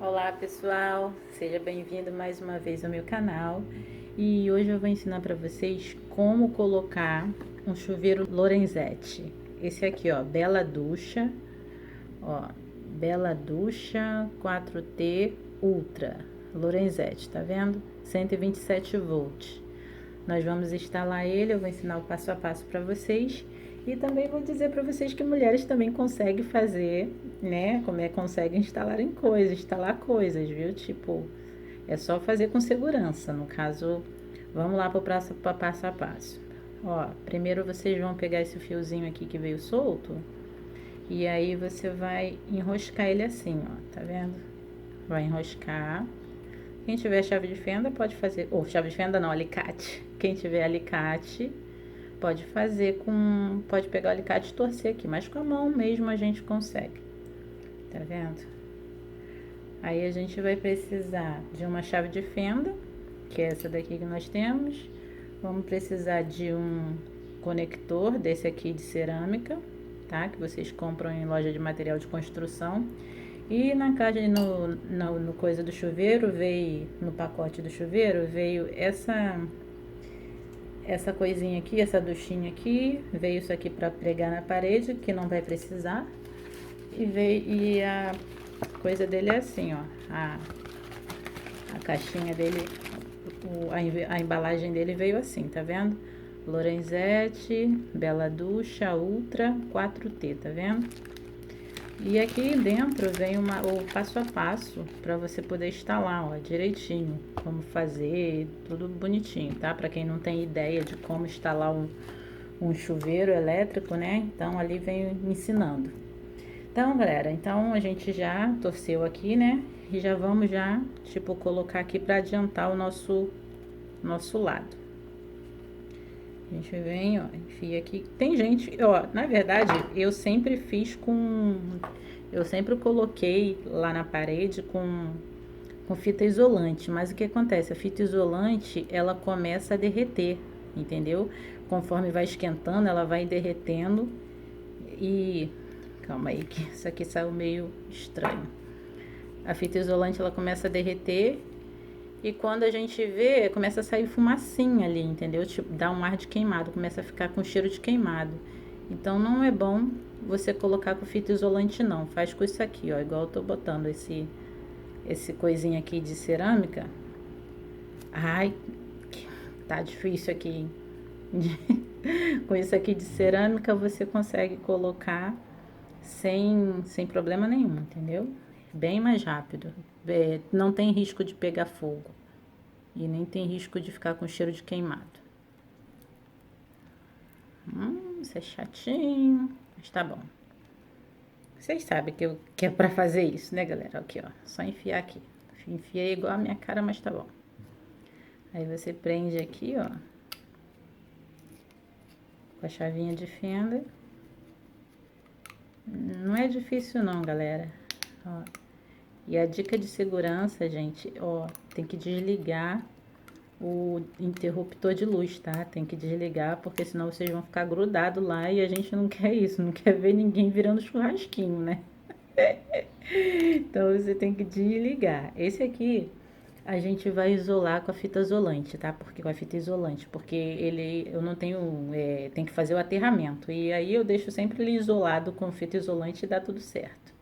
Olá pessoal, seja bem-vindo mais uma vez ao meu canal e hoje eu vou ensinar para vocês como colocar um chuveiro Lorenzetti. Esse aqui, ó, ó, Bela Ducha 4T Ultra Lorenzetti, tá vendo? 127 volts. Nós vamos instalar ele, eu vou ensinar o passo a passo para vocês e também vou dizer para vocês que mulheres também conseguem fazer, né? Como é que conseguem instalar coisas, viu? Tipo, é só fazer com segurança. No caso, vamos lá para o passo a passo. Ó, primeiro vocês vão pegar esse fiozinho aqui que veio solto e aí você vai enroscar ele assim, ó, tá vendo? Vai enroscar. Quem tiver chave de fenda pode fazer, ou chave de fenda não, alicate. Quem tiver alicate pode fazer com, pode pegar o alicate e torcer aqui, mas com a mão mesmo a gente consegue. Tá vendo? Aí a gente vai precisar de uma chave de fenda, que é essa daqui que nós temos. Vamos precisar de um conector desse aqui de cerâmica, tá? Que vocês compram em loja de material de construção. E na caixa, no coisa do chuveiro, veio, no pacote do chuveiro, veio essa coisinha aqui, essa duchinha aqui, veio isso aqui para pregar na parede, que não vai precisar. E a coisa dele é assim, ó, a caixinha dele, a embalagem dele veio assim, tá vendo? Lorenzetti, Bela Ducha, Ultra 4T, tá vendo? E aqui dentro vem o passo a passo para você poder instalar, ó, direitinho, como fazer, tudo bonitinho, tá? Para quem não tem ideia de como instalar um chuveiro elétrico, né? Então ali vem me ensinando. Então, galera, então a gente já torceu aqui, né? E já vamos tipo, colocar aqui para adiantar o nosso lado. A gente vem, ó, enfia aqui. Tem gente, ó, na verdade, eu sempre fiz com... Eu sempre coloquei lá na parede com fita isolante. Mas o que acontece? A fita isolante, ela começa a derreter, entendeu? Conforme vai esquentando, ela vai derretendo e... Calma aí, que isso aqui saiu meio estranho. A fita isolante, ela começa a derreter e quando a gente vê, começa a sair fumacinha ali, entendeu? Tipo, dá um ar de queimado, começa a ficar com cheiro de queimado. Então, não é bom você colocar com fita isolante, não. Faz com isso aqui, ó, igual eu tô botando esse coisinho aqui de cerâmica. Ai, tá difícil aqui, hein? Com isso aqui de cerâmica, você consegue colocar sem problema nenhum, entendeu? Bem mais rápido. Não tem risco de pegar fogo. E nem tem risco de ficar com cheiro de queimado. Isso é chatinho, mas tá bom. Vocês sabem que é pra fazer isso, né, galera? Aqui, ó. Só enfiar aqui. Enfiei igual a minha cara, mas tá bom. Aí você prende aqui, ó. Com a chavinha de fenda. Não é difícil não, galera. Ó. E a dica de segurança, gente, ó, tem que desligar o interruptor de luz, tá? Tem que desligar, porque senão vocês vão ficar grudados lá e a gente não quer isso, não quer ver ninguém virando churrasquinho, né? Então você tem que desligar. Esse aqui a gente vai isolar com a fita isolante, tá? Porque com a fita isolante, porque eu não tenho, tem que fazer o aterramento. E aí eu deixo sempre ele isolado com fita isolante e dá tudo certo.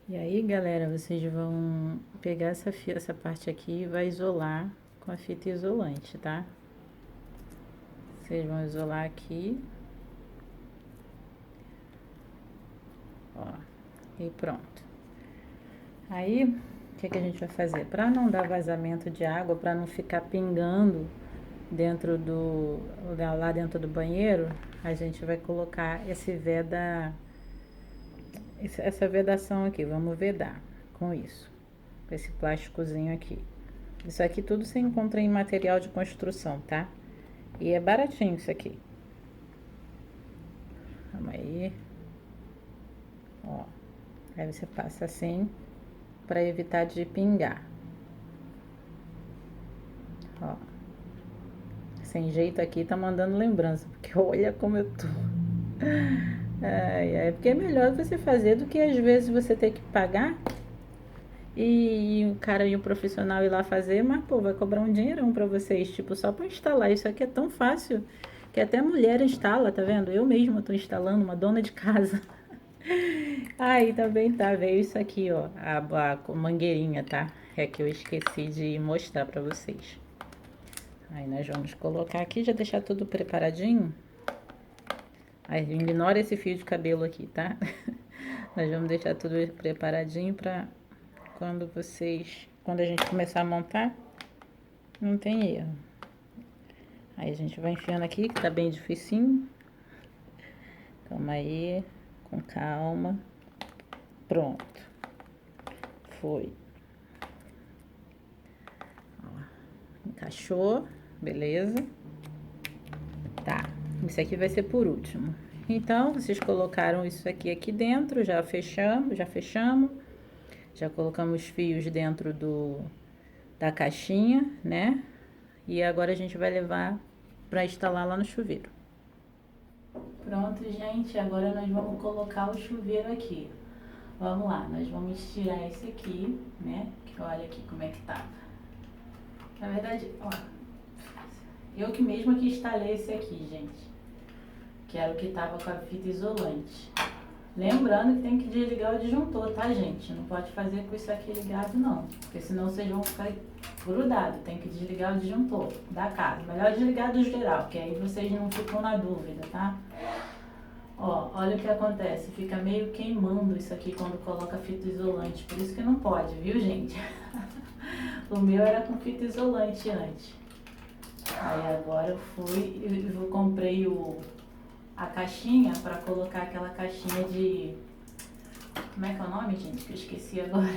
E aí, galera, vocês vão pegar essa parte aqui e vai isolar com a fita isolante, tá? Vocês vão isolar aqui. Ó, e pronto. Aí, o que a gente vai fazer? Para não dar vazamento de água, para não ficar pingando lá dentro do banheiro, a gente vai colocar essa vedação aqui. Vamos vedar com isso, com esse plásticozinho aqui. Isso aqui tudo você encontra em material de construção, tá? E é baratinho isso aqui. Calma aí. Ó. Aí você passa assim para evitar de pingar. Ó. Sem jeito aqui tá mandando lembrança, porque olha como eu tô. Porque é melhor você fazer do que às vezes você ter que pagar e o cara e o profissional ir lá fazer, mas pô, vai cobrar um dinheirão pra vocês, tipo, só pra instalar. Isso aqui é tão fácil que até mulher instala, tá vendo? Eu mesma tô instalando, uma dona de casa. Aí também tá, veio isso aqui, ó, a mangueirinha, tá? É que eu esqueci de mostrar pra vocês. Aí nós vamos colocar aqui, já deixar tudo preparadinho. Aí ignora esse fio de cabelo aqui, tá? Nós vamos deixar tudo preparadinho pra quando a gente começar a montar, não tem erro. Aí a gente vai enfiando aqui, que tá bem dificinho. Calma aí, com calma. Pronto. Foi. Ó, encaixou, beleza? Tá, isso aqui vai ser por último. Então, vocês colocaram isso aqui dentro, já fechamos. Já colocamos fios dentro da caixinha, né? E agora a gente vai levar para instalar lá no chuveiro. Pronto, gente, agora nós vamos colocar o chuveiro aqui. Vamos lá, nós vamos tirar esse aqui, né? Que olha aqui como é que tava. Na verdade, ó, eu que mesma que instalei esse aqui, gente. Que era o que tava com a fita isolante. Lembrando que tem que desligar o disjuntor, tá, gente? Não pode fazer com isso aqui ligado, não. Porque senão vocês vão ficar grudados. Tem que desligar o disjuntor da casa. Melhor desligar do geral, que aí vocês não ficam na dúvida, tá? Ó, olha o que acontece. Fica meio queimando isso aqui quando coloca fita isolante. Por isso que não pode, viu, gente? O meu era com fita isolante antes. Aí agora eu fui e comprei a caixinha para colocar aquela caixinha de... Como é que é o nome, gente? Que eu esqueci agora.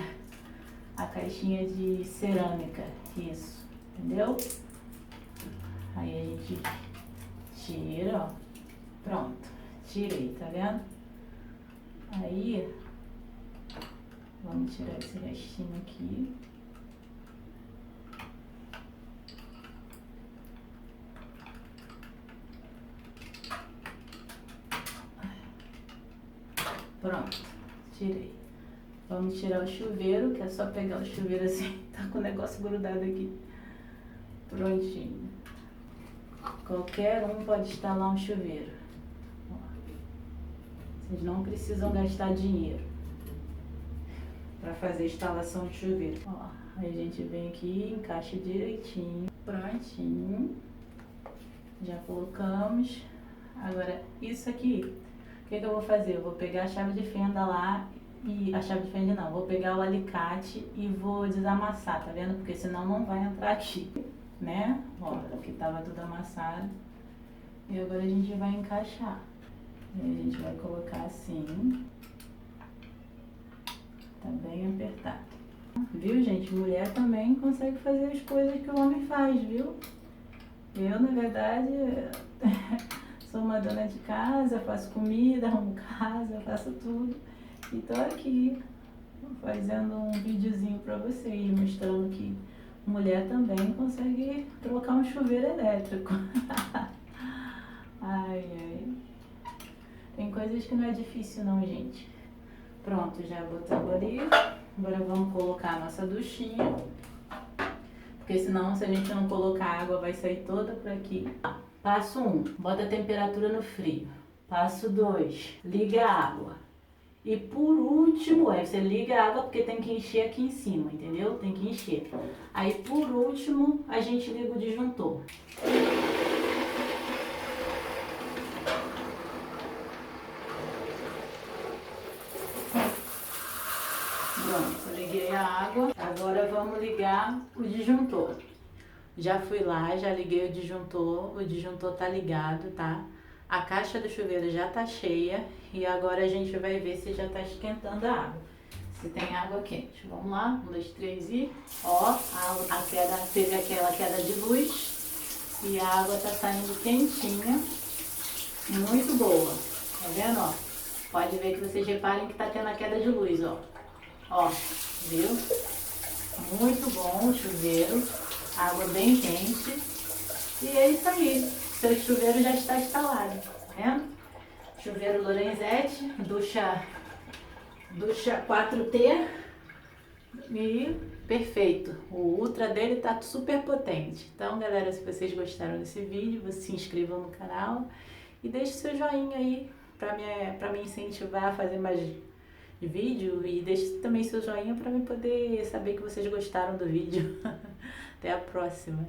A caixinha de cerâmica. Isso. Entendeu? Aí a gente tira, ó. Pronto. Tirei, tá vendo? Aí, vamos tirar esse restinho aqui. Pronto, tirei. Vamos tirar o chuveiro, que é só pegar o chuveiro assim, tá com o negócio grudado aqui. Prontinho. Qualquer um pode instalar um chuveiro. Ó. Vocês não precisam gastar dinheiro para fazer a instalação de chuveiro. Ó, aí a gente vem aqui, encaixa direitinho, prontinho. Já colocamos. Agora, isso aqui, o que eu vou fazer? Eu vou pegar a chave de fenda lá e... A chave de fenda não, vou pegar o alicate e vou desamassar, tá vendo? Porque senão não vai entrar aqui, né? Ó, aqui tava tudo amassado. E agora a gente vai encaixar. E a gente vai colocar assim. Tá bem apertado. Viu, gente? Mulher também consegue fazer as coisas que o homem faz, viu? Eu, na verdade, sou uma dona de casa, faço comida, arrumo casa, faço tudo. E tô aqui fazendo um videozinho pra vocês, mostrando que mulher também consegue trocar um chuveiro elétrico. Ai, ai. Tem coisas que não é difícil não, gente. Pronto, já botamos ali. Agora vamos colocar a nossa duchinha. Porque senão, se a gente não colocar água, vai sair toda por aqui. Passo 1, bota a temperatura no frio. Passo 2, liga a água. E por último, você liga a água porque tem que encher aqui em cima, entendeu? Tem que encher. Aí por último, a gente liga o disjuntor. Pronto, liguei a água. Agora vamos ligar o disjuntor. Já fui lá, já liguei o disjuntor tá ligado, tá? A caixa do chuveiro já tá cheia e agora a gente vai ver se já tá esquentando a água. Se tem água quente. Vamos lá, 1, 2, 3 e... Ó, a queda, teve aquela queda de luz e a água tá saindo quentinha, muito boa. Tá vendo, ó? Pode ver que vocês reparem que tá tendo a queda de luz, ó. Ó, viu? Muito bom o chuveiro, água bem quente. E é isso aí, seu chuveiro já está instalado, tá vendo? Chuveiro Lorenzetti, ducha 4T, E perfeito, o Ultra dele tá super potente. Então, galera, se vocês gostaram desse vídeo, vocês se inscrevam no canal e deixe seu joinha aí para me incentivar a fazer mais vídeo, e deixe também seu joinha para me poder saber que vocês gostaram do vídeo. Até a próxima.